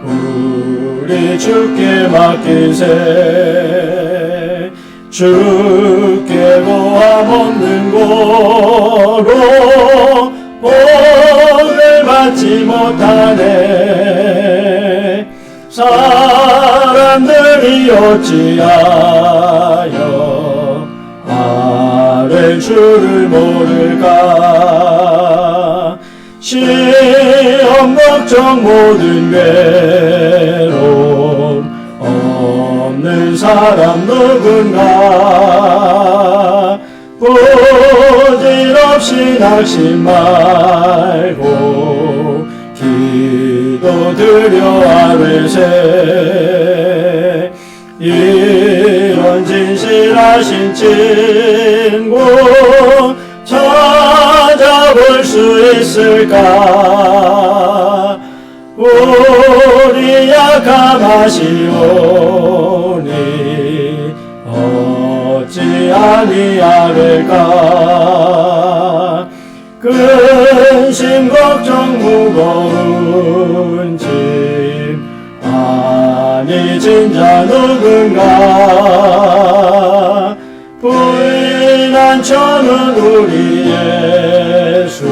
우리 주께 맡기세. 주께 고함 없는 고로 복을 받지 못하네. 사람들이 어찌하여 아랠 줄을 모를까. 시험 걱정 모든 괴로움 없는 사람 누군가. 부질없이 낙심 말고 기도드려 아뢰세. 이런 진실하신 친구 찾아볼 수 있을까. 우리 약함하시오니 어찌 아니하릴까. 근심 걱정 무거운 짐 아니 진자 누군가. 부인한 천은 우리 예수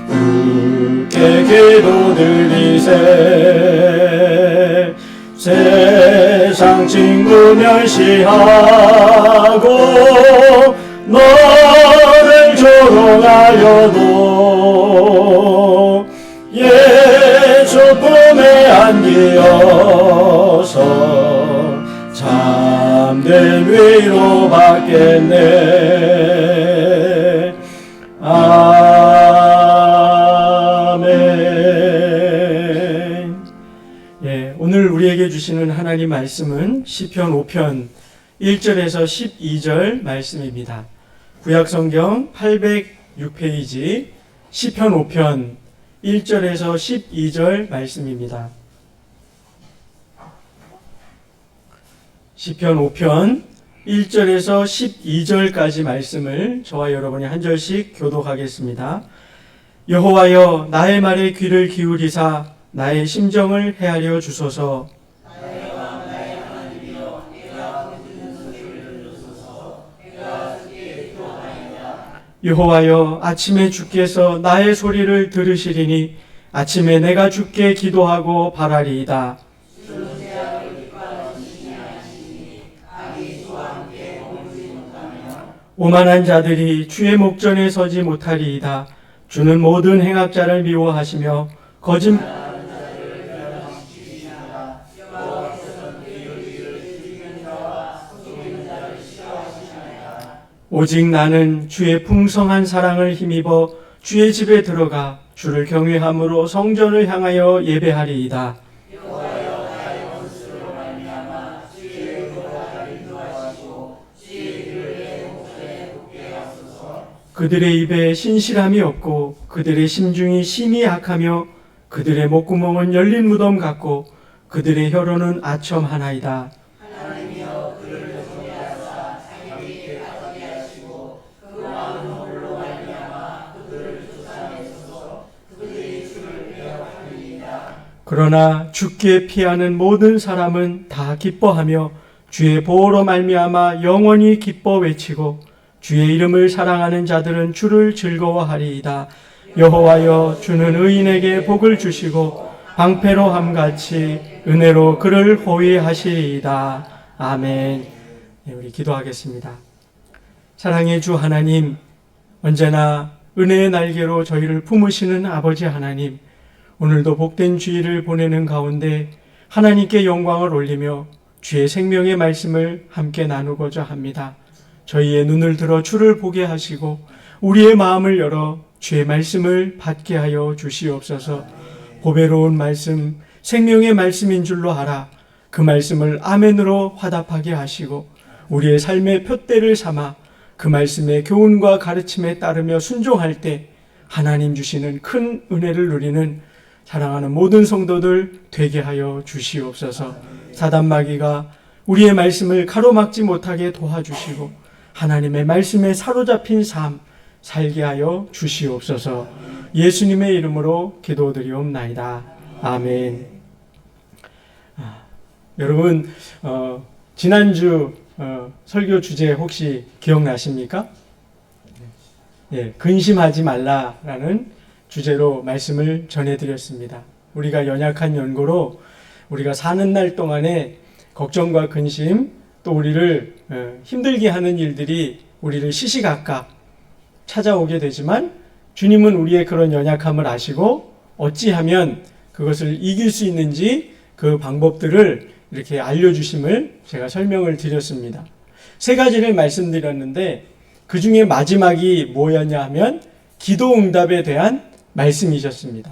주께 기도드리세. 세상 친구 멸시하고 너를 조롱하여도 예수 품에 안기어서 참된 위로 받겠네. 아멘. 예, 오늘 우리에게 주시는 하나님 말씀은 시편 5편 1절에서 12절 말씀입니다. 구약성경 806페이지 시편 5편 1절에서 12절 말씀입니다. 시편 5편 1절에서 12절까지 말씀을 저와 여러분이 한 절씩 교독하겠습니다. 여호와여, 나의 말에 귀를 기울이사 나의 심정을 헤아려 주소서. 여호와여, 아침에 주께서 나의 소리를 들으시리니 아침에 내가 주께 기도하고 바라리이다. 오만한 자들이 주의 목전에 서지 못하리이다. 주는 모든 행악자를 미워하시며 오직 나는 주의 풍성한 사랑을 힘입어 주의 집에 들어가 주를 경외함으로 성전을 향하여 예배하리이다. 그들의 입에 신실함이 없고 그들의 심중이 심히 악하며 그들의 목구멍은 열린 무덤 같고 그들의 혀로는 아첨 하나이다. 하나님이여, 그를 정죄하사 자기 입에 빠지게 하시고 그 마음은 홀로 말미암아 그들을 쫓아내소서. 그들이 주를 배역하리이다. 그러나 주께 피하는 모든 사람은 다 기뻐하며 주의 보호로 말미암아 영원히 기뻐 외치고 주의 이름을 사랑하는 자들은 주를 즐거워하리이다. 여호와여, 주는 의인에게 복을 주시고 방패로 함같이 은혜로 그를 호위하시리이다. 아멘. 네, 우리 기도하겠습니다. 사랑의 주 하나님, 언제나 은혜의 날개로 저희를 품으시는 아버지 하나님, 오늘도 복된 주일을 보내는 가운데 하나님께 영광을 올리며 주의 생명의 말씀을 함께 나누고자 합니다. 저희의 눈을 들어 주를 보게 하시고 우리의 마음을 열어 주의 말씀을 받게 하여 주시옵소서. 보배로운 말씀, 생명의 말씀인 줄로 알아 그 말씀을 아멘으로 화답하게 하시고 우리의 삶의 표대를 삼아 그 말씀의 교훈과 가르침에 따르며 순종할 때 하나님 주시는 큰 은혜를 누리는 사랑하는 모든 성도들 되게 하여 주시옵소서. 사단마귀가 우리의 말씀을 가로막지 못하게 도와주시고 하나님의 말씀에 사로잡힌 삶 살게 하여 주시옵소서. 예수님의 이름으로 기도드리옵나이다. 아멘. 여러분 지난주 설교 주제 혹시 기억나십니까? 예, 근심하지 말라라는 주제로 말씀을 전해드렸습니다. 우리가 연약한 연고로 우리가 사는 날 동안에 걱정과 근심 또 우리를 힘들게 하는 일들이 우리를 시시각각 찾아오게 되지만 주님은 우리의 그런 연약함을 아시고 어찌하면 그것을 이길 수 있는지 그 방법들을 이렇게 알려주심을 제가 설명을 드렸습니다. 세 가지를 말씀드렸는데 그 중에 마지막이 뭐였냐 하면 기도 응답에 대한 말씀이셨습니다.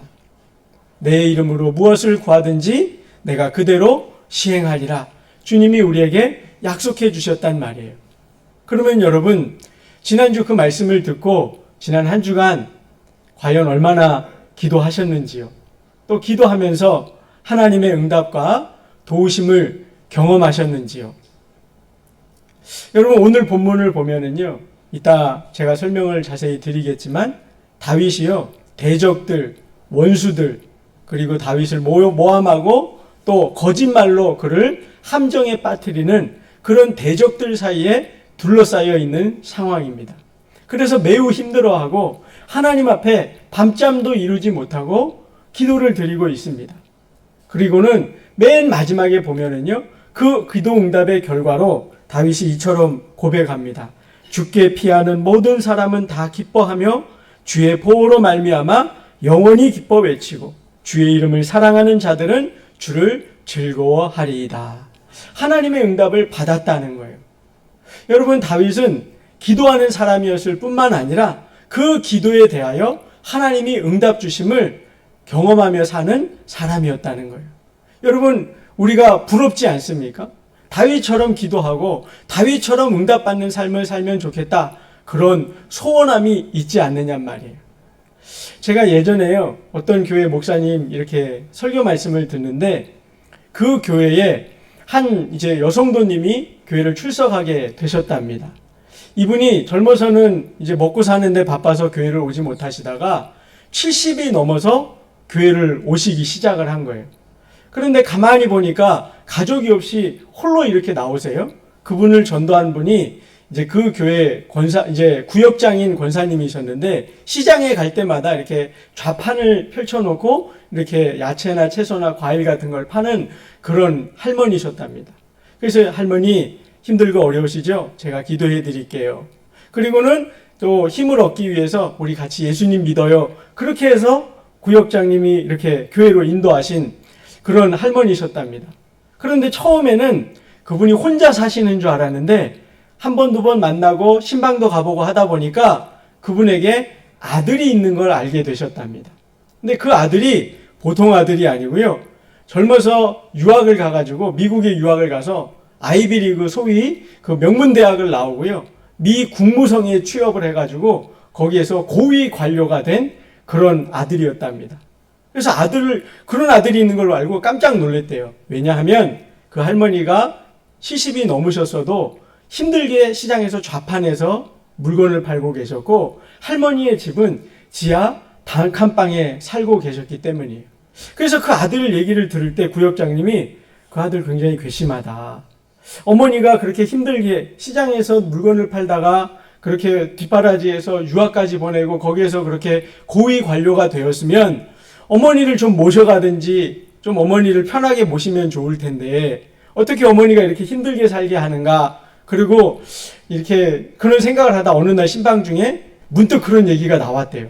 내 이름으로 무엇을 구하든지 내가 그대로 시행하리라. 주님이 우리에게 약속해 주셨단 말이에요. 그러면 여러분 지난주 그 말씀을 듣고 지난 한 주간 과연 얼마나 기도하셨는지요? 또 기도하면서 하나님의 응답과 도우심을 경험하셨는지요? 여러분 오늘 본문을 보면은요, 이따 제가 설명을 자세히 드리겠지만 다윗이요 대적들, 원수들 그리고 다윗을 모함하고 또 거짓말로 그를 함정에 빠뜨리는 그런 대적들 사이에 둘러싸여 있는 상황입니다. 그래서 매우 힘들어하고 하나님 앞에 밤잠도 이루지 못하고 기도를 드리고 있습니다. 그리고는 맨 마지막에 보면은요, 그 기도 응답의 결과로 다윗이 이처럼 고백합니다. 주께 피하는 모든 사람은 다 기뻐하며 주의 보호로 말미암아 영원히 기뻐 외치고 주의 이름을 사랑하는 자들은 주를 즐거워하리이다. 하나님의 응답을 받았다는 거예요. 여러분 다윗은 기도하는 사람이었을 뿐만 아니라 그 기도에 대하여 하나님이 응답 주심을 경험하며 사는 사람이었다는 거예요. 여러분 우리가 부럽지 않습니까? 다윗처럼 기도하고 다윗처럼 응답받는 삶을 살면 좋겠다. 그런 소원함이 있지 않느냔 말이에요. 제가 예전에요 어떤 교회 목사님 이렇게 설교 말씀을 듣는데 그 교회에 한 이제 여성도님이 교회를 출석하게 되셨답니다. 이분이 젊어서는 이제 먹고 사는데 바빠서 교회를 오지 못하시다가 70이 넘어서 교회를 오시기 시작을 한 거예요. 그런데 가만히 보니까 가족이 없이 홀로 이렇게 나오세요. 그분을 전도한 분이 이제 그 교회 이제 구역장인 권사님이셨는데 시장에 갈 때마다 이렇게 좌판을 펼쳐놓고 이렇게 야채나 채소나 과일 같은 걸 파는 그런 할머니셨답니다. 그래서 할머니 힘들고 어려우시죠? 제가 기도해 드릴게요. 그리고는 또 힘을 얻기 위해서 우리 같이 예수님 믿어요. 그렇게 해서 구역장님이 이렇게 교회로 인도하신 그런 할머니셨답니다. 그런데 처음에는 그분이 혼자 사시는 줄 알았는데 한 번, 두 번 만나고 신방도 가보고 하다 보니까 그분에게 아들이 있는 걸 알게 되셨답니다. 근데 그 아들이 보통 아들이 아니고요. 젊어서 유학을 가가지고 미국에 유학을 가서 아이비리그 소위 그 명문대학을 나오고요. 미 국무성에 취업을 해가지고 거기에서 고위 관료가 된 그런 아들이었답니다. 그래서 그런 아들이 있는 걸로 알고 깜짝 놀랐대요. 왜냐하면 그 할머니가 70이 넘으셨어도 힘들게 시장에서 좌판해서 물건을 팔고 계셨고 할머니의 집은 지하 단칸방에 살고 계셨기 때문이에요. 그래서 그 아들 얘기를 들을 때 구역장님이 그 아들 굉장히 괘씸하다. 어머니가 그렇게 힘들게 시장에서 물건을 팔다가 그렇게 뒷바라지에서 유학까지 보내고 거기에서 그렇게 고위 관료가 되었으면 어머니를 좀 모셔가든지 좀 어머니를 편하게 모시면 좋을 텐데 어떻게 어머니가 이렇게 힘들게 살게 하는가. 그리고 이렇게 그런 생각을 하다 어느 날 신방 중에 문득 그런 얘기가 나왔대요.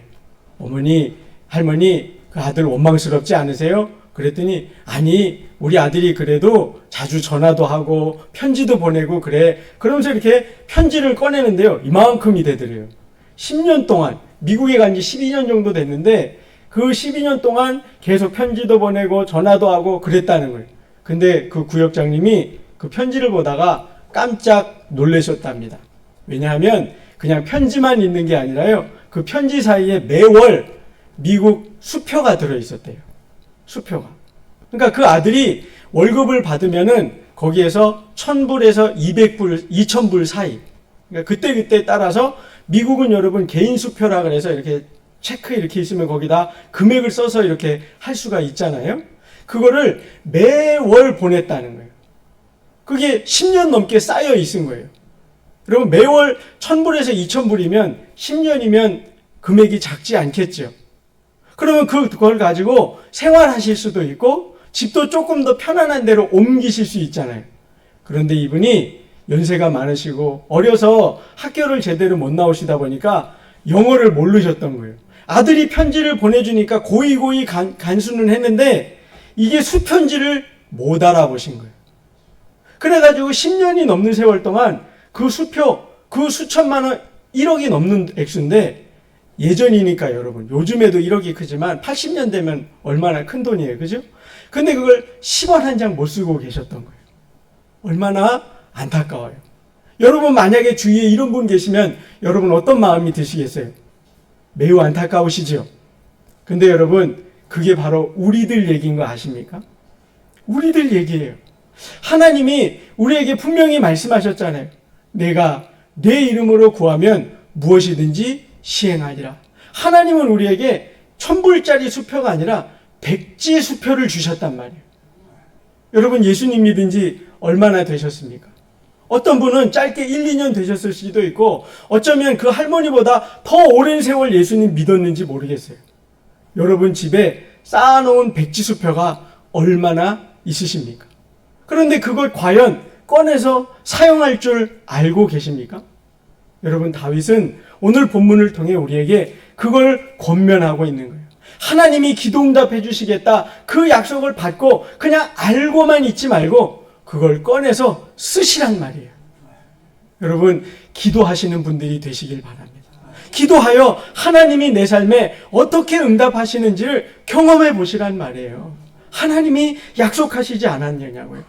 어머니, 할머니 그 아들 원망스럽지 않으세요? 그랬더니 아니 우리 아들이 그래도 자주 전화도 하고 편지도 보내고 그래. 그러면서 이렇게 편지를 꺼내는데요. 이만큼이 되더래요. 10년 동안 미국에 간 지 12년 정도 됐는데 그 12년 동안 계속 편지도 보내고 전화도 하고 그랬다는 거예요. 근데 그 구역장님이 그 편지를 보다가 깜짝 놀라셨답니다. 왜냐하면 그냥 편지만 있는 게 아니라요. 그 편지 사이에 매월 미국 수표가 들어있었대요. 수표가. 그러니까 그 아들이 월급을 받으면은 거기에서 1,000불에서 200불, 2,000불 사이. 그러니까 그때 따라서 미국은 여러분 개인 수표라 그래서 이렇게 체크 이렇게 있으면 거기다 금액을 써서 이렇게 할 수가 있잖아요. 그거를 매월 보냈다는 거예요. 그게 10년 넘게 쌓여 있은 거예요. 여러분 매월 1,000불에서 2,000불이면 10년이면 금액이 작지 않겠죠. 그러면 그걸 가지고 생활하실 수도 있고 집도 조금 더 편안한 데로 옮기실 수 있잖아요. 그런데 이분이 연세가 많으시고 어려서 학교를 제대로 못 나오시다 보니까 영어를 모르셨던 거예요. 아들이 편지를 보내주니까 고이고이 간수는 했는데 이게 수편지를 못 알아보신 거예요. 그래가지고 10년이 넘는 세월 동안 그 수표, 그 수천만 원, 1억이 넘는 액수인데 예전이니까 여러분, 요즘에도 1억이 크지만 80년 되면 얼마나 큰 돈이에요. 그죠? 근데 그걸 10원 한 장 못 쓰고 계셨던 거예요. 얼마나 안타까워요. 여러분 만약에 주위에 이런 분 계시면 여러분 어떤 마음이 드시겠어요? 매우 안타까우시죠? 근데 여러분 그게 바로 우리들 얘기인 거 아십니까? 우리들 얘기예요. 하나님이 우리에게 분명히 말씀하셨잖아요. 내가 내 이름으로 구하면 무엇이든지 시행하리라. 하나님은 우리에게 1,000불짜리 수표가 아니라 백지 수표를 주셨단 말이에요. 여러분 예수님 믿은 지 얼마나 되셨습니까? 어떤 분은 짧게 1, 2년 되셨을 수도 있고 어쩌면 그 할머니보다 더 오랜 세월 예수님 믿었는지 모르겠어요. 여러분 집에 쌓아놓은 백지수표가 얼마나 있으십니까? 그런데 그걸 과연 꺼내서 사용할 줄 알고 계십니까? 여러분 다윗은 오늘 본문을 통해 우리에게 그걸 권면하고 있는 거예요. 하나님이 기도응답해 주시겠다 그 약속을 받고 그냥 알고만 있지 말고 그걸 꺼내서 쓰시란 말이에요. 여러분 기도하시는 분들이 되시길 바랍니다. 기도하여 하나님이 내 삶에 어떻게 응답하시는지를 경험해 보시란 말이에요. 하나님이 약속하시지 않았느냐고요.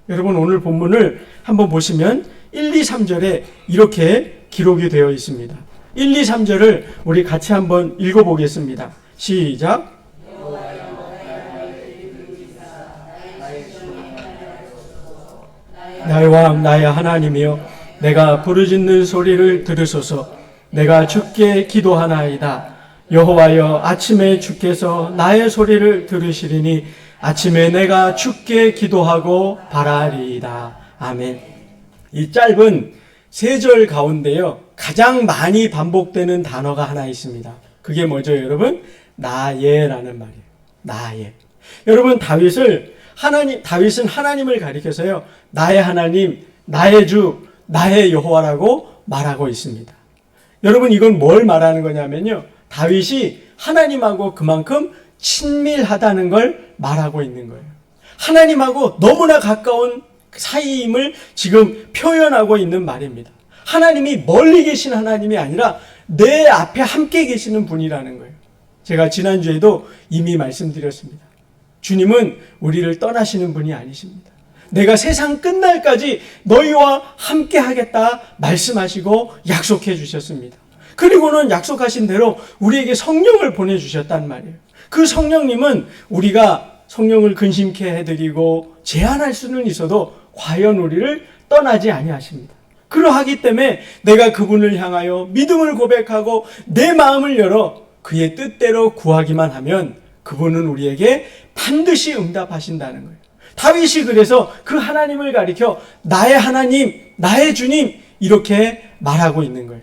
여러분 오늘 본문을 한번 보시면 1, 2, 3절에 이렇게 기록이 되어 있습니다. 1, 2, 3절을 우리 같이 한번 읽어보겠습니다. 시작. 나의 왕 나의 하나님이여 내가 부르짖는 소리를 들으소서. 내가 주께 기도하나이다. 여호와여 아침에 주께서 나의 소리를 들으시리니 아침에 내가 주께 기도하고 바라리이다. 아멘. 이 짧은 3절 가운데요 가장 많이 반복되는 단어가 하나 있습니다. 그게 뭐죠 여러분? 나의라는 말이에요. 나의. 여러분 다윗은 하나님을 가리켜서요 나의 하나님, 나의 주, 나의 여호와라고 말하고 있습니다. 여러분 이건 뭘 말하는 거냐면요 다윗이 하나님하고 그만큼 친밀하다는 걸 말하고 있는 거예요. 하나님하고 너무나 가까운 사이임을 지금 표현하고 있는 말입니다. 하나님이 멀리 계신 하나님이 아니라 내 앞에 함께 계시는 분이라는 거예요. 제가 지난주에도 이미 말씀드렸습니다. 주님은 우리를 떠나시는 분이 아니십니다. 내가 세상 끝날까지 너희와 함께 하겠다 말씀하시고 약속해 주셨습니다. 그리고는 약속하신 대로 우리에게 성령을 보내주셨단 말이에요. 그 성령님은 우리가 성령을 근심케 해드리고 제한할 수는 있어도 과연 우리를 떠나지 아니하십니다. 그러하기 때문에 내가 그분을 향하여 믿음을 고백하고 내 마음을 열어 그의 뜻대로 구하기만 하면 그분은 우리에게 반드시 응답하신다는 거예요. 다윗이 그래서 그 하나님을 가리켜 나의 하나님, 나의 주님 이렇게 말하고 있는 거예요.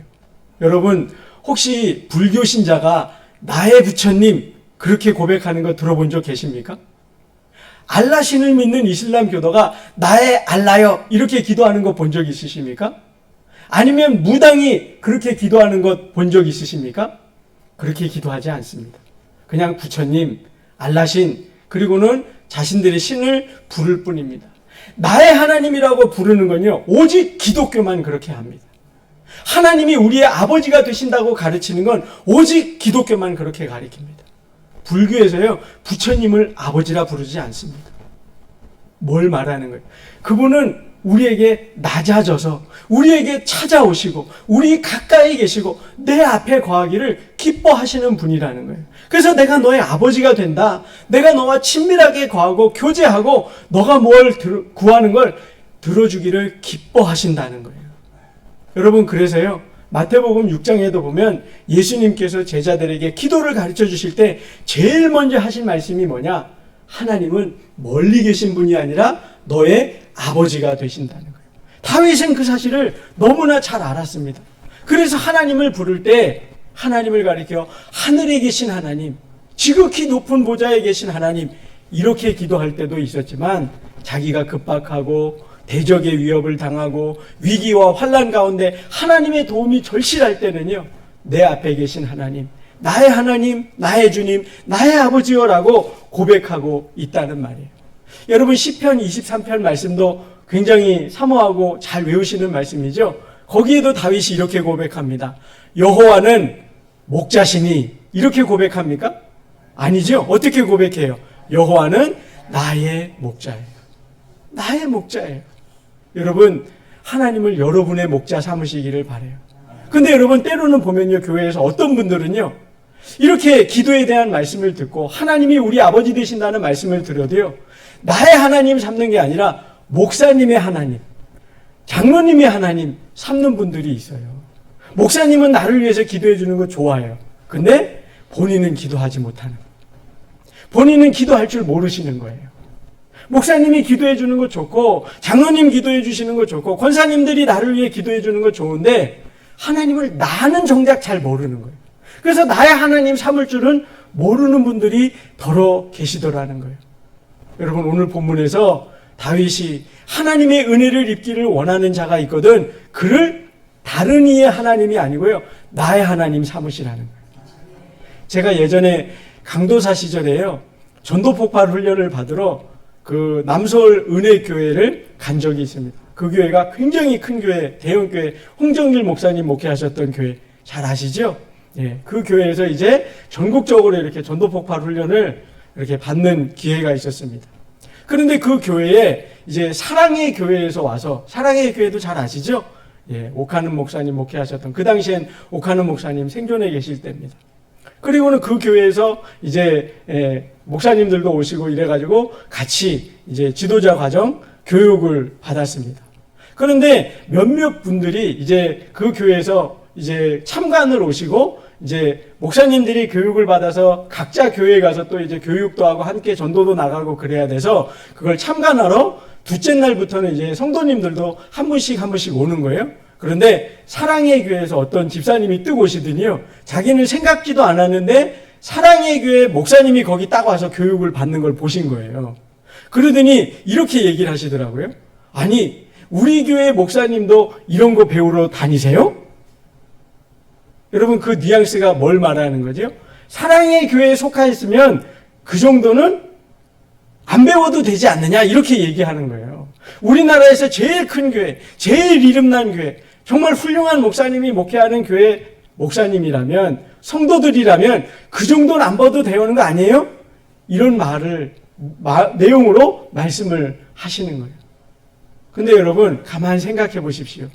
여러분 혹시 불교 신자가 나의 부처님 그렇게 고백하는 거 들어본 적 계십니까? 알라신을 믿는 이슬람 교도가 나의 알라여 이렇게 기도하는 거 본 적 있으십니까? 아니면 무당이 그렇게 기도하는 것 본 적 있으십니까? 그렇게 기도하지 않습니다. 그냥 부처님, 알라신 그리고는 자신들의 신을 부를 뿐입니다. 나의 하나님이라고 부르는 건요 오직 기독교만 그렇게 합니다. 하나님이 우리의 아버지가 되신다고 가르치는 건 오직 기독교만 그렇게 가르칩니다. 불교에서요 부처님을 아버지라 부르지 않습니다. 뭘 말하는 거예요? 그분은 우리에게 낮아져서 우리에게 찾아오시고 우리 가까이 계시고 내 앞에 거하기를 기뻐하시는 분이라는 거예요. 그래서 내가 너의 아버지가 된다. 내가 너와 친밀하게 거하고 교제하고 너가 뭘 구하는 걸 들어주기를 기뻐하신다는 거예요. 여러분 그래서요 마태복음 6장에도 보면 예수님께서 제자들에게 기도를 가르쳐 주실 때 제일 먼저 하신 말씀이 뭐냐? 하나님은 멀리 계신 분이 아니라 너의 아버지가 되신다는 거예요. 다윗은 그 사실을 너무나 잘 알았습니다. 그래서 하나님을 부를 때 하나님을 가리켜 하늘에 계신 하나님, 지극히 높은 보좌에 계신 하나님, 이렇게 기도할 때도 있었지만 자기가 급박하고 대적의 위협을 당하고 위기와 환난 가운데 하나님의 도움이 절실할 때는요, 내 앞에 계신 하나님, 나의 주님, 나의 아버지여라고 고백하고 있다는 말이에요. 여러분 시편 23편 말씀도 굉장히 사모하고 잘 외우시는 말씀이죠. 거기에도 다윗이 이렇게 고백합니다. 여호와는 목자시니, 이렇게 고백합니까? 아니죠. 어떻게 고백해요? 여호와는 나의 목자예요. 나의 목자예요. 여러분, 하나님을 여러분의 목자 삼으시기를 바라요. 근데 여러분, 때로는 보면요, 교회에서 어떤 분들은요, 이렇게 기도에 대한 말씀을 듣고 하나님이 우리 아버지 되신다는 말씀을 들어도요, 나의 하나님 삼는 게 아니라 목사님의 하나님, 장로님의 하나님 삼는 분들이 있어요. 목사님은 나를 위해서 기도해 주는 거 좋아해요. 근데 본인은 기도하지 못하는, 본인은 기도할 줄 모르시는 거예요. 목사님이 기도해 주는 거 좋고, 장로님 기도해 주시는 거 좋고, 권사님들이 나를 위해 기도해 주는 거 좋은데 하나님을 나는 정작 잘 모르는 거예요. 그래서 나의 하나님 삼을 줄은 모르는 분들이 더러 계시더라는 거예요. 여러분, 오늘 본문에서 다윗이 하나님의 은혜를 입기를 원하는 자가 있거든 그를 다른 이의 하나님이 아니고요, 나의 하나님 삼으시라는 거예요. 제가 예전에 강도사 시절에요, 전도 폭발 훈련을 받으러 그 남서울 은혜교회를 간 적이 있습니다. 그 교회가 굉장히 큰 교회, 대형 교회, 홍정길 목사님 목회하셨던 교회 잘 아시죠? 예, 그 교회에서 이제 전국적으로 이렇게 전도 폭발 훈련을 이렇게 받는 기회가 있었습니다. 그런데 그 교회에 이제 사랑의 교회에서 와서, 사랑의 교회도 잘 아시죠? 예, 오카는 목사님 목회하셨던, 그 당시엔 오카는 목사님 생존해 계실 때입니다. 그리고는 그 교회에서 이제 목사님들도 오시고 이래가지고 같이 이제 지도자 과정 교육을 받았습니다. 그런데 몇몇 분들이 이제 그 교회에서 이제 참관을 오시고, 이제 목사님들이 교육을 받아서 각자 교회에 가서 또 이제 교육도 하고 함께 전도도 나가고 그래야 돼서 그걸 참관하러 둘째 날부터는 이제 성도님들도 한 분씩 오는 거예요. 그런데 사랑의 교회에서 어떤 집사님이 뜨고 오시더니요, 자기는 생각지도 않았는데 사랑의 교회 목사님이 거기 딱 와서 교육을 받는 걸 보신 거예요. 그러더니 이렇게 얘기를 하시더라고요. 아니, 우리 교회 목사님도 이런 거 배우러 다니세요? 여러분, 그 뉘앙스가 뭘 말하는 거죠? 사랑의 교회에 속하였으면 그 정도는 안 배워도 되지 않느냐, 이렇게 얘기하는 거예요. 우리나라에서 제일 큰 교회, 제일 이름난 교회, 정말 훌륭한 목사님이 목회하는 교회 목사님이라면, 성도들이라면 그 정도는 안 봐도 되는 거 아니에요? 이런 내용으로 말씀을 하시는 거예요. 근데 여러분, 가만히 생각해 보십시오.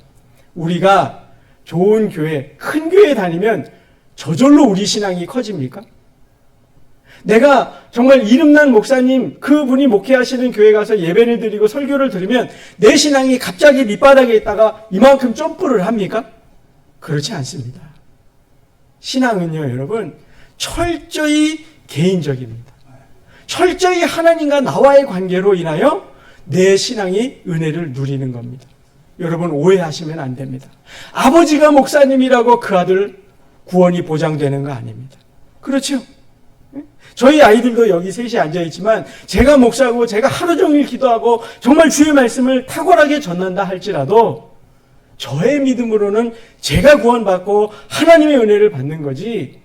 우리가 좋은 교회, 큰 교회에 다니면 저절로 우리 신앙이 커집니까? 내가 정말 이름난 목사님, 그분이 목회하시는 교회 가서 예배를 드리고 설교를 들으면 내 신앙이 갑자기 밑바닥에 있다가 이만큼 점프를 합니까? 그렇지 않습니다. 신앙은요, 여러분, 철저히 개인적입니다. 철저히 하나님과 나와의 관계로 인하여 내 신앙이 은혜를 누리는 겁니다. 여러분, 오해하시면 안 됩니다. 아버지가 목사님이라고 그 아들 구원이 보장되는 거 아닙니다. 그렇죠? 저희 아이들도 여기 셋이 앉아있지만 제가 목사고 제가 하루 종일 기도하고 정말 주의 말씀을 탁월하게 전한다 할지라도 저의 믿음으로는 제가 구원받고 하나님의 은혜를 받는 거지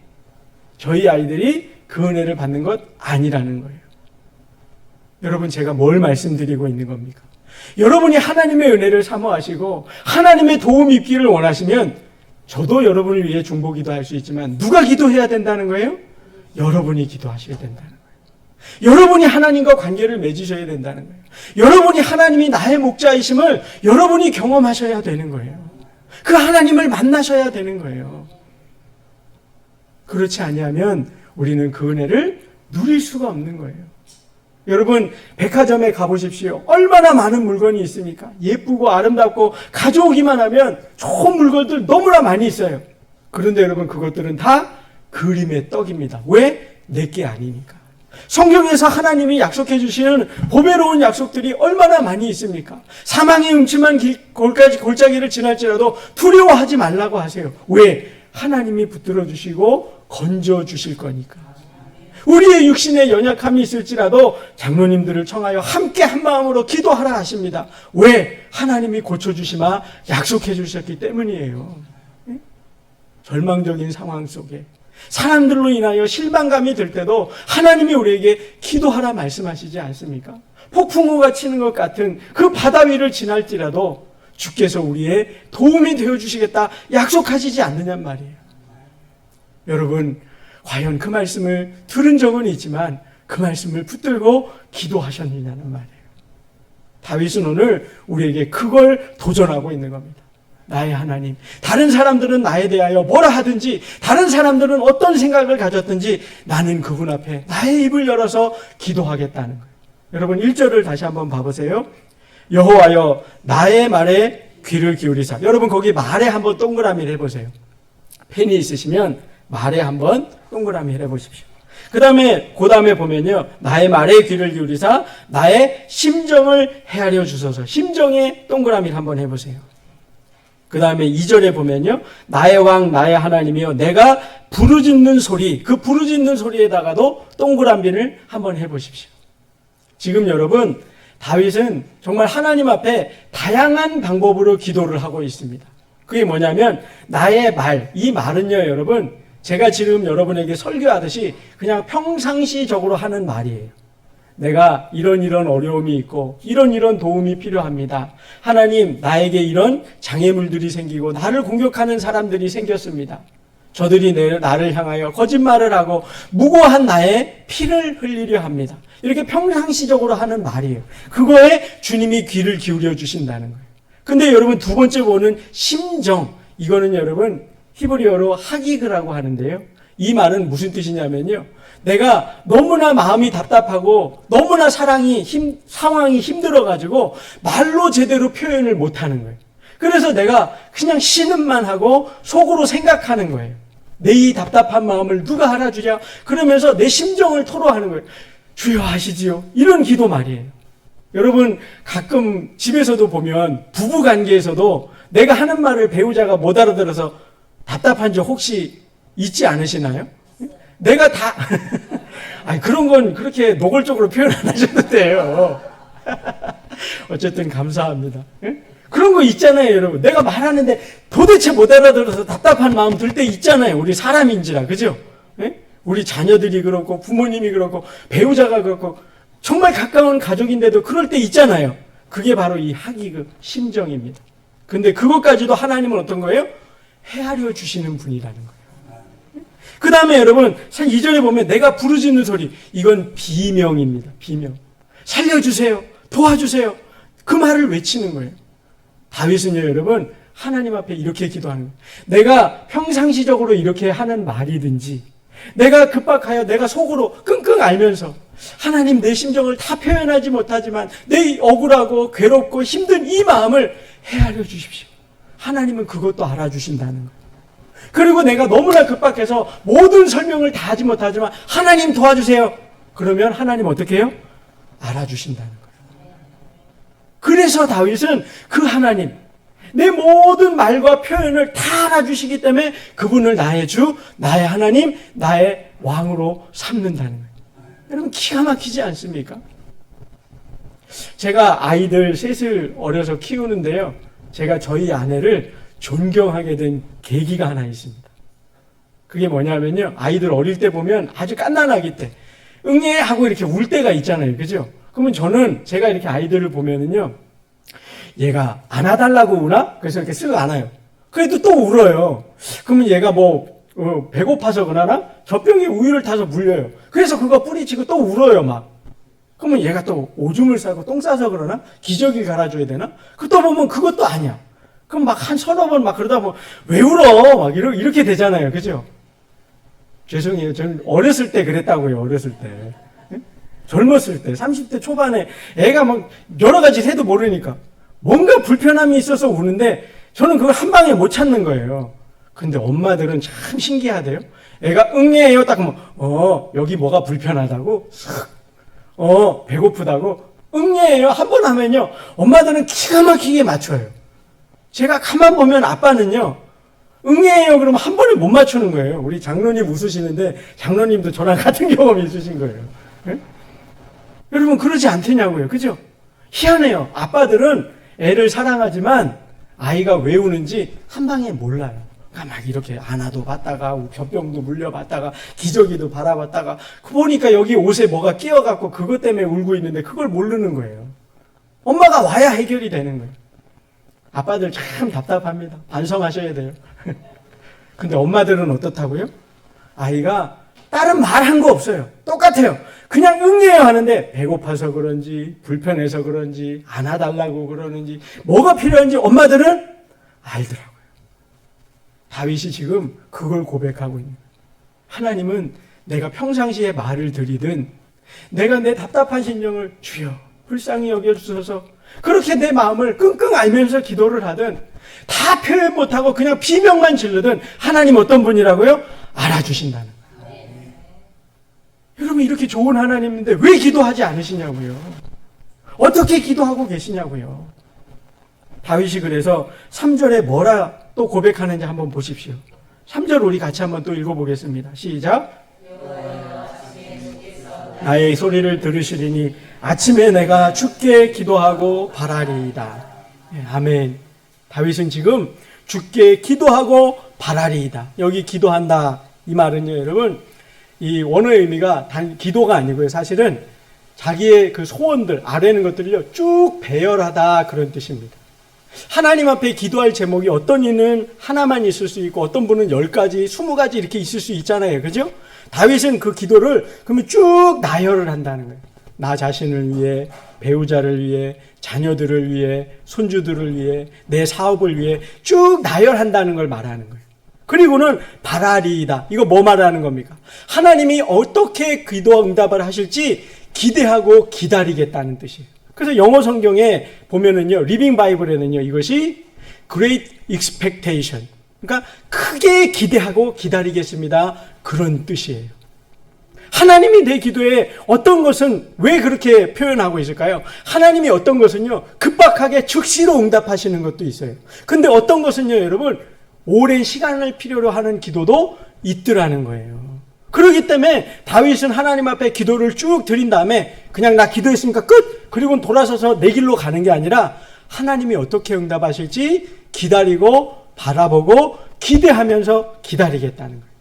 저희 아이들이 그 은혜를 받는 것 아니라는 거예요. 여러분, 제가 뭘 말씀드리고 있는 겁니까? 여러분이 하나님의 은혜를 사모하시고 하나님의 도움 입기를 원하시면 저도 여러분을 위해 중보기도 할 수 있지만 누가 기도해야 된다는 거예요? 여러분이 기도하셔야 된다는 거예요. 여러분이 하나님과 관계를 맺으셔야 된다는 거예요. 여러분이 하나님이 나의 목자이심을 여러분이 경험하셔야 되는 거예요. 그 하나님을 만나셔야 되는 거예요. 그렇지 아니하면 우리는 그 은혜를 누릴 수가 없는 거예요. 여러분, 백화점에 가보십시오. 얼마나 많은 물건이 있습니까? 예쁘고 아름답고 가져오기만 하면 좋은 물건들 너무나 많이 있어요. 그런데 여러분, 그것들은 다 그림의 떡입니다. 왜? 내게 아니니까. 성경에서 하나님이 약속해 주시는 보배로운 약속들이 얼마나 많이 있습니까? 사망의 음침한 골짜기를 지날지라도 두려워하지 말라고 하세요. 왜? 하나님이 붙들어 주시고 건져 주실 거니까. 우리의 육신에 연약함이 있을지라도 장로님들을 청하여 함께 한 마음으로 기도하라 하십니다. 왜? 하나님이 고쳐주시마 약속해 주셨기 때문이에요. 절망적인 상황 속에 사람들로 인하여 실망감이 들 때도 하나님이 우리에게 기도하라 말씀하시지 않습니까? 폭풍우가 치는 것 같은 그 바다 위를 지날지라도 주께서 우리의 도움이 되어주시겠다 약속하시지 않느냔 말이에요. 여러분, 과연 그 말씀을 들은 적은 있지만 그 말씀을 붙들고 기도하셨느냐는 말이에요. 다윗은 오늘 우리에게 그걸 도전하고 있는 겁니다. 나의 하나님, 다른 사람들은 나에 대하여 뭐라 하든지, 다른 사람들은 어떤 생각을 가졌든지 나는 그분 앞에 나의 입을 열어서 기도하겠다는 거예요. 여러분 1절을 다시 한번 봐보세요. 여호와여 나의 말에 귀를 기울이사. 여러분 거기 말에 한번 동그라미를 해보세요. 펜이 있으시면 말에 한번 동그라미를 해보십시오. 그 다음에 보면요. 나의 말에 귀를 기울이사 나의 심정을 헤아려 주소서. 심정에 동그라미를 한번 해보세요. 그 다음에 2절에 보면요. 나의 왕 나의 하나님이여 내가 부르짖는 소리, 그 부르짖는 소리에다가도 동그라미를 한번 해보십시오. 지금 여러분 다윗은 정말 하나님 앞에 다양한 방법으로 기도를 하고 있습니다. 그게 뭐냐면 나의 말, 이 말은요 여러분 제가 지금 여러분에게 설교하듯이 그냥 평상시적으로 하는 말이에요. 내가 이런 어려움이 있고 이런 도움이 필요합니다. 하나님 나에게 이런 장애물들이 생기고 나를 공격하는 사람들이 생겼습니다. 저들이 나를 향하여 거짓말을 하고 무고한 나의 피를 흘리려 합니다. 이렇게 평상시적으로 하는 말이에요. 그거에 주님이 귀를 기울여 주신다는 거예요. 근데 여러분 두 번째 보는 심정, 이거는 여러분 히브리어로 하기그라고 하는데요. 이 말은 무슨 뜻이냐면요. 내가 너무나 마음이 답답하고 너무나 상황이 힘들어가지고 말로 제대로 표현을 못하는 거예요. 그래서 내가 그냥 신음만 하고 속으로 생각하는 거예요. 내 이 답답한 마음을 누가 알아주랴? 그러면서 내 심정을 토로하는 거예요. 주여 하시지요. 이런 기도 말이에요. 여러분 가끔 집에서도 보면 부부관계에서도 내가 하는 말을 배우자가 못 알아들어서 답답한 적 혹시 있지 않으시나요? 내가 다 아니 그런 건 그렇게 노골적으로 표현 안 하셔도 돼요. 어쨌든 감사합니다. 그런 거 있잖아요, 여러분. 내가 말하는데 도대체 못 알아들어서 답답한 마음 들 때 있잖아요. 우리 사람인지라, 그죠? 우리 자녀들이 그렇고 부모님이 그렇고 배우자가 그렇고 정말 가까운 가족인데도 그럴 때 있잖아요. 그게 바로 이 하기그 심정입니다. 근데 그것까지도 하나님은 어떤 거예요? 헤아려 주시는 분이라는 거예요. 그 다음에 여러분 2절에 보면 내가 부르짖는 소리, 이건 비명입니다. 비명. 살려주세요. 도와주세요. 그 말을 외치는 거예요. 다윗은요 여러분 하나님 앞에 이렇게 기도하는 거예요. 내가 평상시적으로 이렇게 하는 말이든지 내가 급박하여 내가 속으로 끙끙 앓면서 하나님 내 심정을 다 표현하지 못하지만 내 억울하고 괴롭고 힘든 이 마음을 헤아려 주십시오. 하나님은 그것도 알아주신다는 거예요. 그리고 내가 너무나 급박해서 모든 설명을 다 하지 못하지만 하나님 도와주세요. 그러면 하나님 어떻게 해요? 알아주신다는 거예요. 그래서 다윗은 그 하나님, 내 모든 말과 표현을 다 알아주시기 때문에 그분을 나의 주, 나의 하나님, 나의 왕으로 삼는다는 거예요. 여러분 기가 막히지 않습니까? 제가 아이들 셋을 어려서 키우는데요. 제가 저희 아내를 존경하게 된 계기가 하나 있습니다. 그게 뭐냐면요. 아이들 어릴 때 보면 아주 갓난아기 때 응애 하고 이렇게 울 때가 있잖아요. 그죠? 그러면 제가 이렇게 아이들을 보면은요. 얘가 안아달라고 우나? 그래서 이렇게 쓱 안아요. 그래도 또 울어요. 그러면 얘가 배고파서 그러나? 젖병에 우유를 타서 물려요. 그래서 그거 뿌리치고 또 울어요, 막. 그러면 얘가 또 오줌을 싸고 똥 싸서 그러나? 기저귀 갈아줘야 되나? 또 보면 그것도 아니야. 그럼 막 한 서너 번 막 그러다 보면 왜 울어? 막 이렇게 되잖아요. 그죠? 죄송해요. 저는 어렸을 때 그랬다고요. 어렸을 때. 젊었을 때. 30대 초반에 애가 막 여러 가지 해도 모르니까 뭔가 불편함이 있어서 우는데 저는 그걸 한 방에 못 찾는 거예요. 근데 엄마들은 참 신기하대요. 애가 응애해요 딱 하면 여기 뭐가 불편하다고 배고프다고 응애해요 한 번 하면요 엄마들은 기가 막히게 맞춰요. 제가 가만 보면 아빠는요 응애해요 그러면 한 번에 못 맞추는 거예요. 우리 장로님 웃으시는데 장로님도 저랑 같은 경험이 있으신 거예요. 네? 여러분 그러지 않겠냐고요. 그죠? 희한해요. 아빠들은 애를 사랑하지만 아이가 왜 우는지 한 방에 몰라요. 그러니까 막 이렇게 안아도 봤다가 젖병도 물려봤다가 기저귀도 바라봤다가 보니까 여기 옷에 뭐가 끼어갖고 그것 때문에 울고 있는데 그걸 모르는 거예요. 엄마가 와야 해결이 되는 거예요. 아빠들 참 답답합니다. 반성하셔야 돼요. 근데 엄마들은 어떻다고요? 아이가 다른 말 한 거 없어요. 똑같아요. 그냥 응해요 하는데 배고파서 그런지 불편해서 그런지 안아달라고 그러는지 뭐가 필요한지 엄마들은 알더라고요. 다윗이 지금 그걸 고백하고 있는 거예요. 하나님은 내가 평상시에 말을 드리든 내가 내 답답한 심정을 주여 불쌍히 여겨주셔서 그렇게 내 마음을 끙끙 앓면서 기도를 하든 다 표현 못하고 그냥 비명만 지르든 하나님 어떤 분이라고요? 알아주신다는 거예요. 여러분 이렇게 좋은 하나님인데 왜 기도하지 않으시냐고요. 어떻게 기도하고 계시냐고요. 다윗이 그래서 3절에 뭐라 또 고백하는지 한번 보십시오. 3절 우리 같이 한번 또 읽어보겠습니다. 시작. 나의 소리를 들으시리니 아침에 내가 주께 기도하고 바라리이다. 아멘. 다윗은 지금 주께 기도하고 바라리이다. 여기 기도한다. 이 말은요, 여러분, 이 원어의 의미가 단 기도가 아니고요. 사실은 자기의 그 소원들, 아뢰는 것들을요, 쭉 배열하다. 그런 뜻입니다. 하나님 앞에 기도할 제목이 어떤 이는 하나만 있을 수 있고 어떤 분은 10가지, 20가지 이렇게 있을 수 있잖아요. 그죠? 다윗은 그 기도를 그러면 쭉 나열을 한다는 거예요. 나 자신을 위해, 배우자를 위해, 자녀들을 위해, 손주들을 위해, 내 사업을 위해 쭉 나열한다는 걸 말하는 거예요. 그리고는 바라리이다. 이거 뭐 말하는 겁니까? 하나님이 어떻게 기도 응답을 하실지 기대하고 기다리겠다는 뜻이에요. 그래서 영어 성경에 보면은요, 리빙 바이블에는요, 이것이 Great Expectation. 그러니까 크게 기대하고 기다리겠습니다. 그런 뜻이에요. 하나님이 내 기도에 어떤 것은 왜 그렇게 표현하고 있을까요? 하나님이 어떤 것은요, 급박하게 즉시로 응답하시는 것도 있어요. 근데 어떤 것은요, 여러분, 오랜 시간을 필요로 하는 기도도 있더라는 거예요. 그렇기 때문에 다윗은 하나님 앞에 기도를 쭉 드린 다음에 그냥 나 기도했으니까 끝! 그리고 돌아서서 내 길로 가는 게 아니라 하나님이 어떻게 응답하실지 기다리고 바라보고 기대하면서 기다리겠다는 거예요.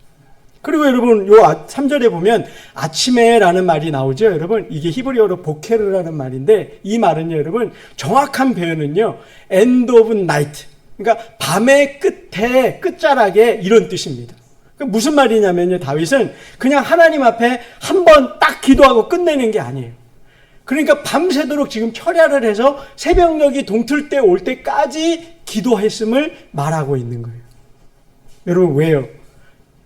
그리고 여러분 요 3절에 보면 아침에라는 말이 나오죠. 여러분 이게 히브리어로 보케르라는 말인데 이 말은요 여러분 정확한 표현은요 end of night, 그러니까 밤의 끝에 끝자락에 이런 뜻입니다. 무슨 말이냐면요, 다윗은 그냥 하나님 앞에 한 번 딱 기도하고 끝내는 게 아니에요. 그러니까 밤새도록 지금 철야를 해서 새벽녘이 동틀 때 올 때까지 기도했음을 말하고 있는 거예요. 여러분 왜요?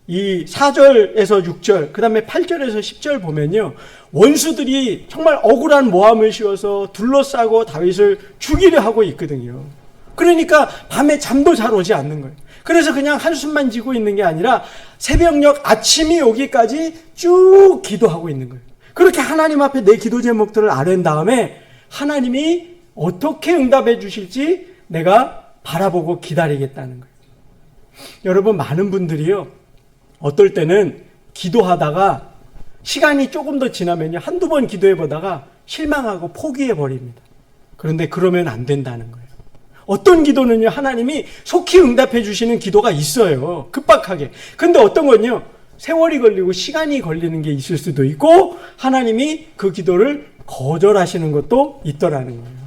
이 4절에서 6절, 그 다음에 8절에서 10절 보면요, 원수들이 정말 억울한 모함을 씌워서 둘러싸고 다윗을 죽이려 하고 있거든요. 그러니까 밤에 잠도 잘 오지 않는 거예요. 그래서 그냥 한숨만 지고 있는 게 아니라 새벽녘 아침이 오기까지 쭉 기도하고 있는 거예요. 그렇게 하나님 앞에 내 기도 제목들을 아랜 다음에 하나님이 어떻게 응답해 주실지 내가 바라보고 기다리겠다는 거예요. 여러분 많은 분들이요, 어떨 때는 기도하다가 시간이 조금 더 지나면요, 한두 번 기도해 보다가 실망하고 포기해 버립니다. 그런데 그러면 안 된다는 거예요. 어떤 기도는요, 하나님이 속히 응답해 주시는 기도가 있어요. 급박하게. 근데 어떤 건요, 세월이 걸리고 시간이 걸리는 게 있을 수도 있고 하나님이 그 기도를 거절하시는 것도 있더라는 거예요.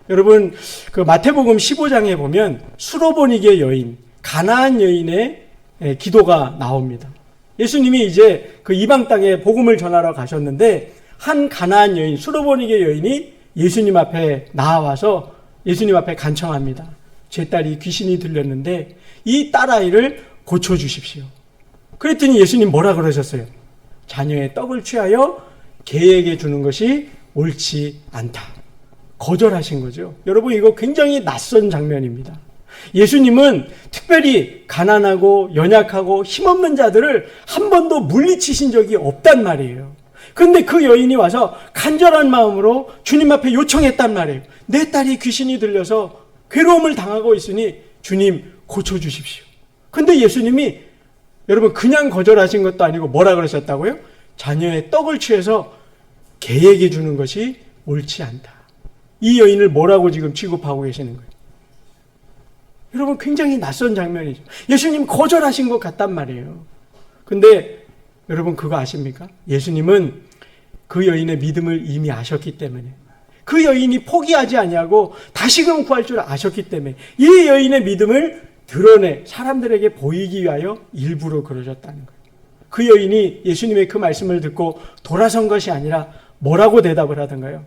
여러분 그 마태복음 15장에 보면 수로보니게 여인, 가나안 여인의 기도가 나옵니다. 예수님이 이제 그 이방 땅에 복음을 전하러 가셨는데 한 가나안 여인, 수로보니게 여인이 예수님 앞에 나와서 예수님 앞에 간청합니다. 제 딸이 귀신이 들렸는데 이 딸아이를 고쳐주십시오. 그랬더니 예수님 뭐라 그러셨어요? 자녀의 떡을 취하여 개에게 주는 것이 옳지 않다. 거절하신 거죠. 여러분 이거 굉장히 낯선 장면입니다. 예수님은 특별히 가난하고 연약하고 힘없는 자들을 한 번도 물리치신 적이 없단 말이에요. 그런데 그 여인이 와서 간절한 마음으로 주님 앞에 요청했단 말이에요. 내 딸이 귀신이 들려서 괴로움을 당하고 있으니 주님 고쳐주십시오. 근데 예수님이 여러분 그냥 거절하신 것도 아니고 뭐라 그러셨다고요? 자녀의 떡을 취해서 개에게 주는 것이 옳지 않다. 이 여인을 뭐라고 지금 취급하고 계시는 거예요? 여러분 굉장히 낯선 장면이죠. 예수님 거절하신 것 같단 말이에요. 근데 여러분 그거 아십니까? 예수님은 그 여인의 믿음을 이미 아셨기 때문에, 그 여인이 포기하지 아니하고 다시금 구할 줄 아셨기 때문에 이 여인의 믿음을 드러내 사람들에게 보이기 위하여 일부러 그러셨다는 거예요. 그 여인이 예수님의 그 말씀을 듣고 돌아선 것이 아니라 뭐라고 대답을 하던가요?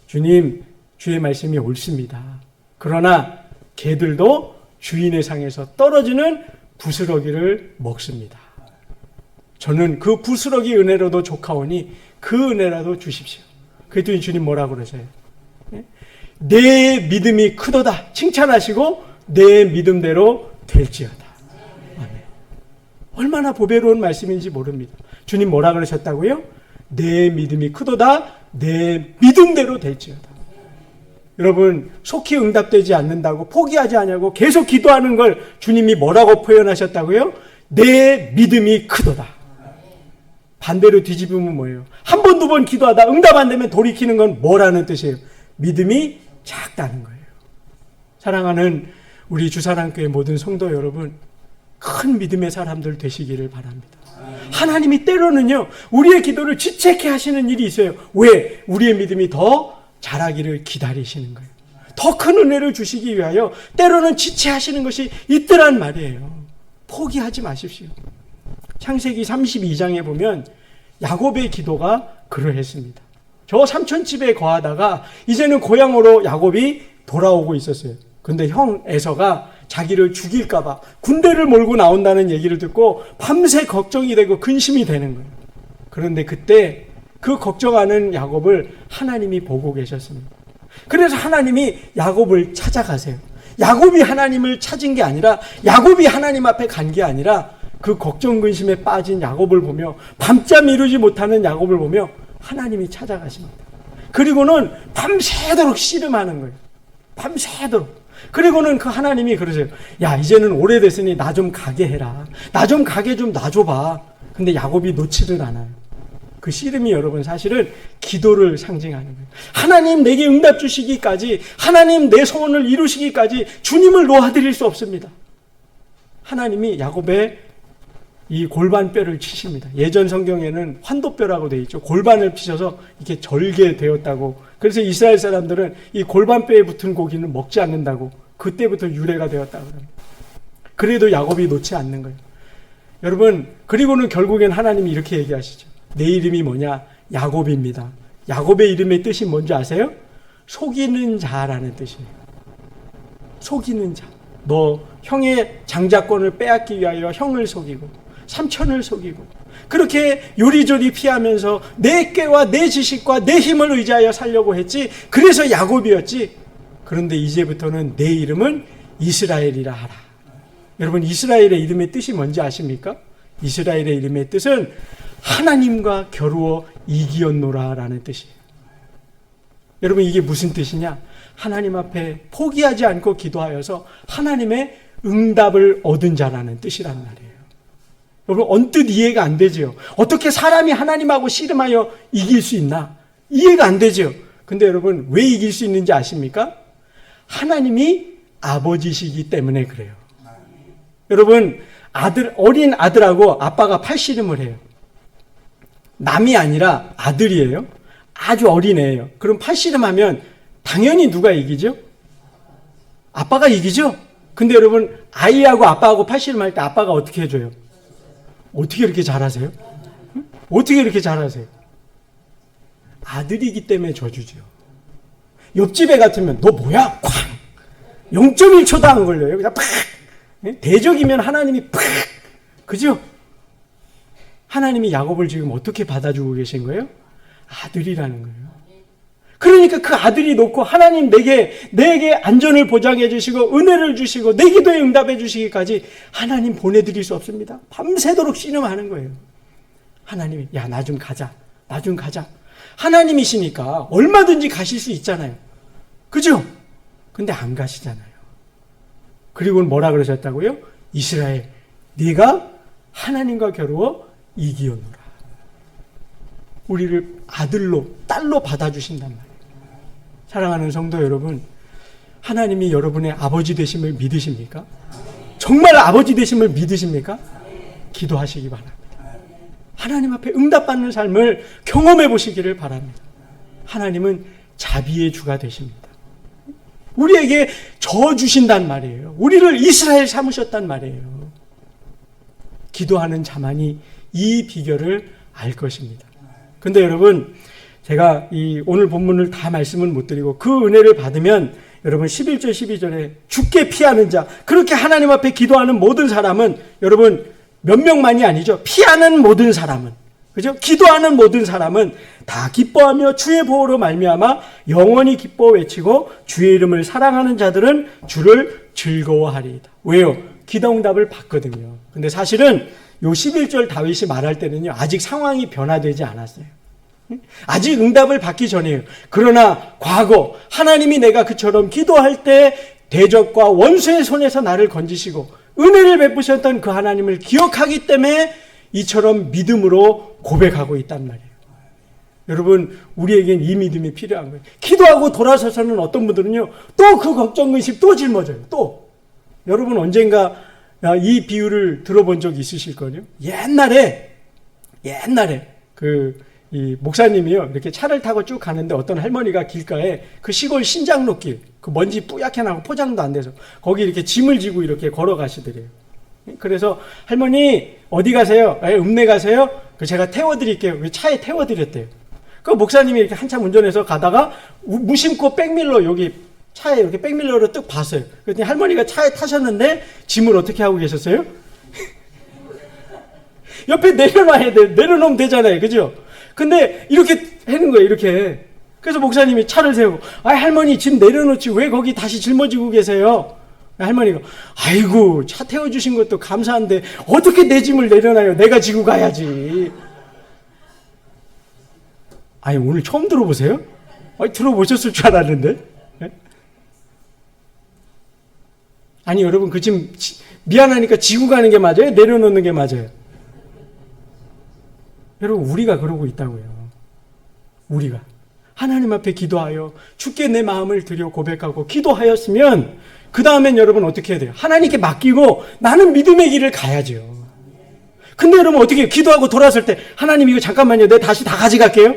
주님, 주의 말씀이 옳습니다. 그러나 개들도 주인의 상에서 떨어지는 부스러기를 먹습니다. 저는 그 부스러기 은혜로도 족하오니 그 은혜라도 주십시오. 그랬더니 주님 뭐라고 그러세요? 내 믿음이 크도다 칭찬하시고 내 믿음대로 될지어다. 아멘. 얼마나 보배로운 말씀인지 모릅니다. 주님 뭐라 그러셨다고요? 내 믿음이 크도다 내 믿음대로 될지어다. 여러분 속히 응답되지 않는다고 포기하지 않냐고 계속 기도하는 걸 주님이 뭐라고 표현하셨다고요? 내 믿음이 크도다. 반대로 뒤집으면 뭐예요? 한 번, 두 번 기도하다 응답 안 되면 돌이키는 건 뭐라는 뜻이에요? 믿음이 작다는 거예요. 사랑하는 우리 주사랑교회 모든 성도 여러분, 큰 믿음의 사람들 되시기를 바랍니다. 하나님이 때로는요 우리의 기도를 지체케 하시는 일이 있어요. 왜? 우리의 믿음이 더 자라기를 기다리시는 거예요. 더 큰 은혜를 주시기 위하여 때로는 지체하시는 것이 있더란 말이에요. 포기하지 마십시오. 창세기 32장에 보면 야곱의 기도가 그러했습니다. 저 삼촌집에 거하다가 이제는 고향으로 야곱이 돌아오고 있었어요. 그런데 형 에서가 자기를 죽일까 봐 군대를 몰고 나온다는 얘기를 듣고 밤새 걱정이 되고 근심이 되는 거예요. 그런데 그때 그 걱정하는 야곱을 하나님이 보고 계셨습니다. 그래서 하나님이 야곱을 찾아가세요. 야곱이 하나님을 찾은 게 아니라 야곱이 하나님 앞에 간 게 아니라 그 걱정 근심에 빠진 야곱을 보며 밤잠 이루지 못하는 야곱을 보며 하나님이 찾아가십니다. 그리고는 밤새도록 씨름하는 거예요. 밤새도록. 그리고는 그 하나님이 그러세요. 야 이제는 오래됐으니 나 좀 가게 해라. 나 좀 가게 좀 놔줘봐. 근데 야곱이 놓지를 않아요. 그 씨름이 여러분 사실은 기도를 상징하는 거예요. 하나님 내게 응답 주시기까지, 하나님 내 소원을 이루시기까지 주님을 놓아드릴 수 없습니다. 하나님이 야곱의 이 골반뼈를 치십니다. 예전 성경에는 환도뼈라고 되어 있죠. 골반을 치셔서 이렇게 절개되었다고. 그래서 이스라엘 사람들은 이 골반뼈에 붙은 고기는 먹지 않는다고 그때부터 유래가 되었다고 합니다. 그래도 야곱이 놓지 않는 거예요. 여러분 그리고는 결국엔 하나님이 이렇게 얘기하시죠. 내 이름이 뭐냐? 야곱입니다. 야곱의 이름의 뜻이 뭔지 아세요? 속이는 자라는 뜻이에요. 속이는 자. 너 형의 장자권을 빼앗기 위하여 형을 속이고 삼촌을 속이고 그렇게 요리조리 피하면서 내 꾀와 내 지식과 내 힘을 의지하여 살려고 했지. 그래서 야곱이었지. 그런데 이제부터는 내 이름은 이스라엘이라 하라. 여러분 이스라엘의 이름의 뜻이 뭔지 아십니까? 이스라엘의 이름의 뜻은 하나님과 겨루어 이기었노라 라는 뜻이에요. 여러분 이게 무슨 뜻이냐? 하나님 앞에 포기하지 않고 기도하여서 하나님의 응답을 얻은 자라는 뜻이란 말이에요. 여러분 언뜻 이해가 안 되죠. 어떻게 사람이 하나님하고 씨름하여 이길 수 있나? 이해가 안 되죠. 근데 여러분 왜 이길 수 있는지 아십니까? 하나님이 아버지시기 때문에 그래요. 여러분 어린 아들하고 아빠가 팔씨름을 해요. 남이 아니라 아들이에요. 아주 어린 애예요. 그럼 팔씨름하면 당연히 누가 이기죠? 아빠가 이기죠? 근데 여러분 아이하고 아빠하고 팔씨름할 때 아빠가 어떻게 해줘요? 어떻게 이렇게 잘하세요? 응? 어떻게 이렇게 잘하세요? 아들이기 때문에 져주죠. 옆집 애 같으면 너 뭐야? 쾅! 0.1초도 안 걸려요. 그냥 팍! 대적이면 하나님이 팍! 그죠? 하나님이 야곱을 지금 어떻게 받아주고 계신 거예요? 아들이라는 거예요. 그러니까 그 아들이 놓고 하나님 내게 안전을 보장해 주시고 은혜를 주시고 내 기도에 응답해 주시기까지 하나님 보내드릴 수 없습니다. 밤새도록 씨름하는 거예요. 하나님이 야, 나 좀 가자. 나 좀 가자. 하나님이시니까 얼마든지 가실 수 있잖아요. 그죠? 근데 안 가시잖아요. 그리고는 뭐라 그러셨다고요? 이스라엘, 네가 하나님과 겨루어 이기었노라. 우리를 아들로, 딸로 받아주신단 말이에요. 사랑하는 성도 여러분, 하나님이 여러분의 아버지 되심을 믿으십니까? 정말 아버지 되심을 믿으십니까? 기도하시기 바랍니다. 하나님 앞에 응답받는 삶을 경험해 보시기를 바랍니다. 하나님은 자비의 주가 되십니다. 우리에게 저 주신단 말이에요. 우리를 이스라엘 삼으셨단 말이에요. 기도하는 자만이 이 비결을 알 것입니다. 근데 여러분, 제가 오늘 본문을 다 말씀은 못 드리고 그 은혜를 받으면 여러분 11절 12절에 죽게 피하는 자, 그렇게 하나님 앞에 기도하는 모든 사람은 여러분 몇 명만이 아니죠. 피하는 모든 사람은, 그죠? 기도하는 모든 사람은 다 기뻐하며 주의 보호로 말미암아 영원히 기뻐 외치고 주의 이름을 사랑하는 자들은 주를 즐거워하리이다. 왜요? 기도 응답을 받거든요. 근데 사실은 요 11절 다윗이 말할 때는요, 아직 상황이 변화되지 않았어요. 아직 응답을 받기 전이에요. 그러나 과거 하나님이 내가 그처럼 기도할 때 대적과 원수의 손에서 나를 건지시고 은혜를 베푸셨던 그 하나님을 기억하기 때문에 이처럼 믿음으로 고백하고 있단 말이에요. 여러분, 우리에겐 이 믿음이 필요한 거예요. 기도하고 돌아서서는 어떤 분들은요, 또 그 걱정, 근심 또 짊어져요. 또. 여러분 언젠가 이 비유를 들어본 적 있으실 거예요. 옛날에 이 목사님이요, 이렇게 차를 타고 쭉 가는데 어떤 할머니가 길가에 그 시골 신장로길, 그 먼지 뿌옇게 나고 포장도 안 돼서 거기 이렇게 짐을 지고 이렇게 걸어가시더래요. 그래서 할머니 어디 가세요? 읍내 가세요? 제가 태워드릴게요. 차에 태워드렸대요. 그 목사님이 이렇게 한참 운전해서 가다가 무심코 백밀러 여기 차에 이렇게 백밀러로 뚝 봤어요. 그랬더니 할머니가 차에 타셨는데 짐을 어떻게 하고 계셨어요? 옆에 내려놔야 돼. 내려놓으면 되잖아요. 그죠? 근데 이렇게 하는 거예요. 이렇게. 그래서 목사님이 차를 세우고, 할머니 짐 내려놓지 왜 거기 다시 짊어지고 계세요? 할머니가, 아이고, 차 태워주신 것도 감사한데 어떻게 내 짐을 내려놔요? 내가 지고 가야지. 아니, 오늘 처음 들어보세요? 들어보셨을 줄 알았는데. 네? 아니, 여러분, 그 짐 미안하니까 지고 가는 게 맞아요? 내려놓는 게 맞아요? 여러분, 우리가 그러고 있다고요. 우리가 하나님 앞에 기도하여 주께 내 마음을 드려 고백하고 기도하였으면 그 다음엔 여러분 어떻게 해야 돼요? 하나님께 맡기고 나는 믿음의 길을 가야죠. 근데 여러분 어떻게 해요? 기도하고 돌아설 때 하나님 이거 잠깐만요, 내가 다시 다 가져갈게요.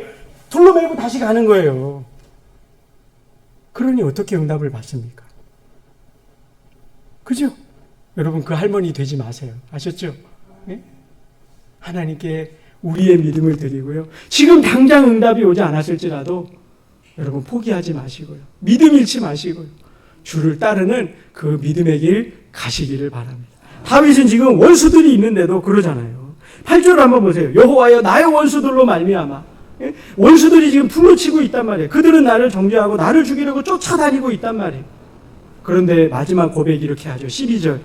둘러 매고 다시 가는 거예요. 그러니 어떻게 응답을 받습니까? 그죠? 여러분, 그 할머니 되지 마세요. 아셨죠? 네? 하나님께 우리의 믿음을 드리고요. 지금 당장 응답이 오지 않았을지라도 여러분 포기하지 마시고요. 믿음 잃지 마시고요. 주를 따르는 그 믿음의 길 가시기를 바랍니다. 다윗은 지금 원수들이 있는데도 그러잖아요. 8절을 한번 보세요. 여호와여 나의 원수들로 말미암아. 원수들이 지금 풀로 치고 있단 말이에요. 그들은 나를 정죄하고 나를 죽이려고 쫓아다니고 있단 말이에요. 그런데 마지막 고백이 이렇게 하죠. 12절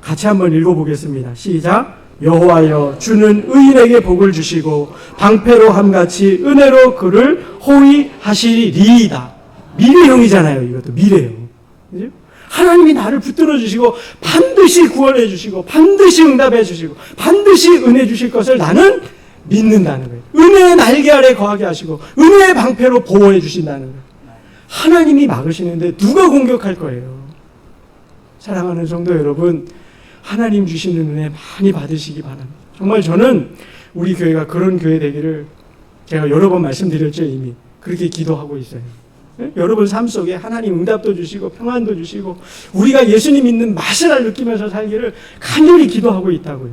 같이 한번 읽어보겠습니다. 시작. 여호와여 주는 의인에게 복을 주시고 방패로 함같이 은혜로 그를 호위하시리이다. 미래형이잖아요. 이것도 미래형. 그죠? 하나님이 나를 붙들어 주시고 반드시 구원해 주시고 반드시 응답해 주시고 반드시 은혜 주실 것을 나는 믿는다는 거예요. 은혜의 날개 아래 거하게 하시고 은혜의 방패로 보호해 주신다는 거예요. 하나님이 막으시는데 누가 공격할 거예요? 사랑하는 성도 여러분, 하나님 주시는 은혜 많이 받으시기 바랍니다. 정말 저는 우리 교회가 그런 교회 되기를 제가 여러 번 말씀드렸죠. 이미 그렇게 기도하고 있어요. 여러분 삶 속에 하나님 응답도 주시고 평안도 주시고 우리가 예수님 믿는 맛을 느끼면서 살기를 간절히 기도하고 있다고요.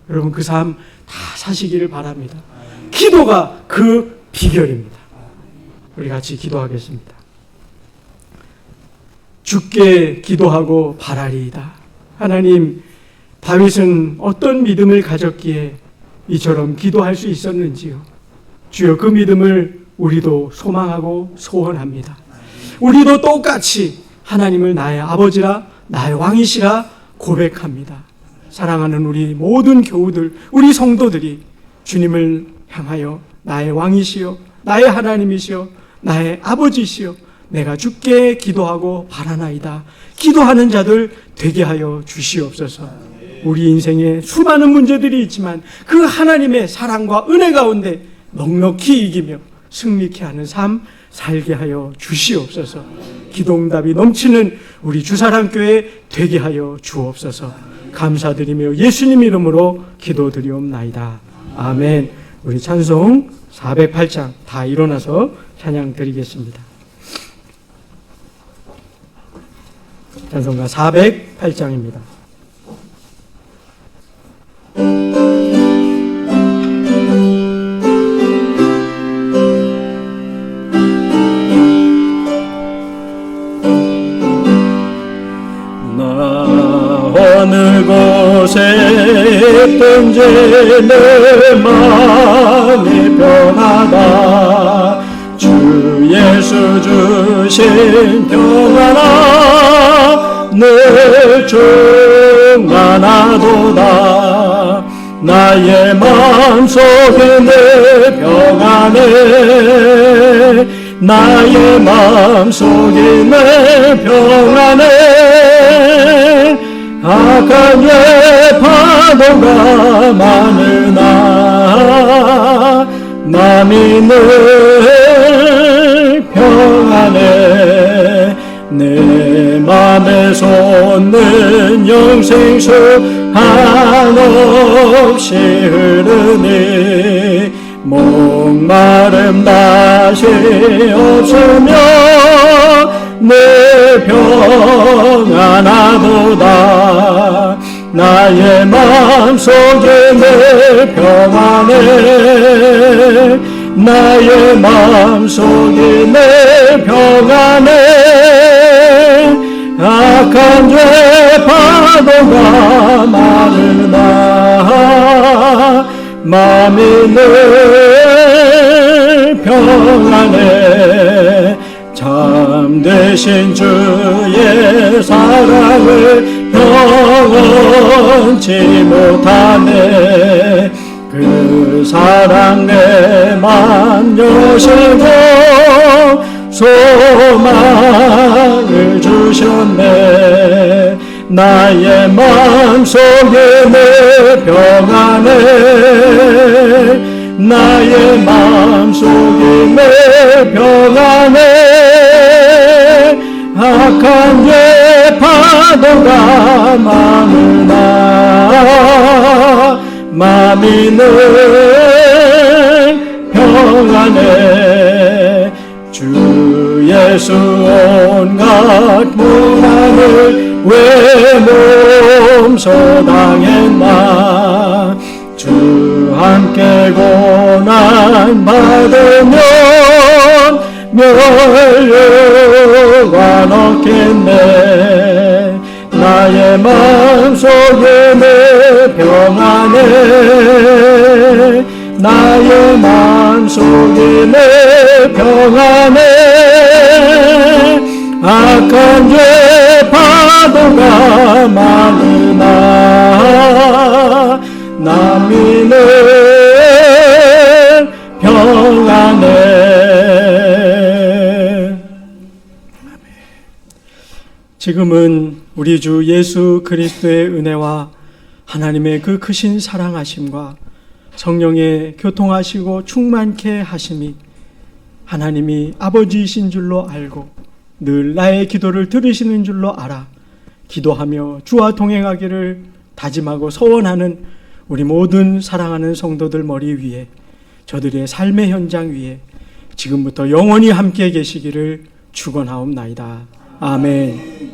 여러분 그 삶 다 사시기를 바랍니다. 기도가 그 비결입니다. 우리 같이 기도하겠습니다. 주께 기도하고 바라리이다. 하나님, 다윗은 어떤 믿음을 가졌기에 이처럼 기도할 수 있었는지요. 주여 그 믿음을 우리도 소망하고 소원합니다. 우리도 똑같이 하나님을 나의 아버지라 나의 왕이시라 고백합니다. 사랑하는 우리 모든 교우들, 우리 성도들이 주님을 향하여 나의 왕이시여, 나의 하나님이시여, 나의 아버지시여, 내가 주께 기도하고 바라나이다. 기도하는 자들 되게 하여 주시옵소서. 우리 인생에 수많은 문제들이 있지만 그 하나님의 사랑과 은혜 가운데 넉넉히 이기며 승리케 하는 삶 살게 하여 주시옵소서. 기도응답이 넘치는 우리 주사랑교회 되게 하여 주옵소서. 감사드리며 예수님 이름으로 기도드리옵나이다. 아멘. 우리 찬송 408장 다 일어나서 찬양 드리겠습니다. 찬송가 408장입니다. 어느 곳에 있든지 내 마음이 변하다. 주 예수 주신 평안아 늘 충만하도다. 나의 마음속에 내 평안에, 나의 마음속에 내 평안에, 악한 죄 파도가 많으나 맘이 늘 평안해. 내 맘에 솟는 영생수 한없이 흐르니 목마름 다시 없으며 내 평안하도다. 나의 마음속에 내 평안에, 나의 마음속에 내 평안에, 악한 죄 파도가 많으나 마음이 늘 평안해. 참되신 주의 사랑을 경험치 못하네. 그 사랑 내만 여시고 소망을 주셨네. 나의 마음속에 내 평안에, 나의 마음속에 내 평안에, 악한 죄 파도가 많으나 마음이 늘 평안해. 주 예수 온갖 고난을 왜 몸소 당했나. 주 함께 고난 받으면 멸류관 얻겠네. 나의 마음속에 내 평안에, 나의 마음속에 내 평안에, 악한 죄 파도가 많으나 남이 늘 평안해. 지금은 우리 주 예수 그리스도의 은혜와 하나님의 그 크신 사랑하심과 성령의 교통하시고 충만케 하심이 하나님이 아버지이신 줄로 알고 늘 나의 기도를 들으시는 줄로 알아 기도하며 주와 동행하기를 다짐하고 소원하는 우리 모든 사랑하는 성도들 머리 위에, 저들의 삶의 현장 위에 지금부터 영원히 함께 계시기를 축원하옵나이다. 아멘.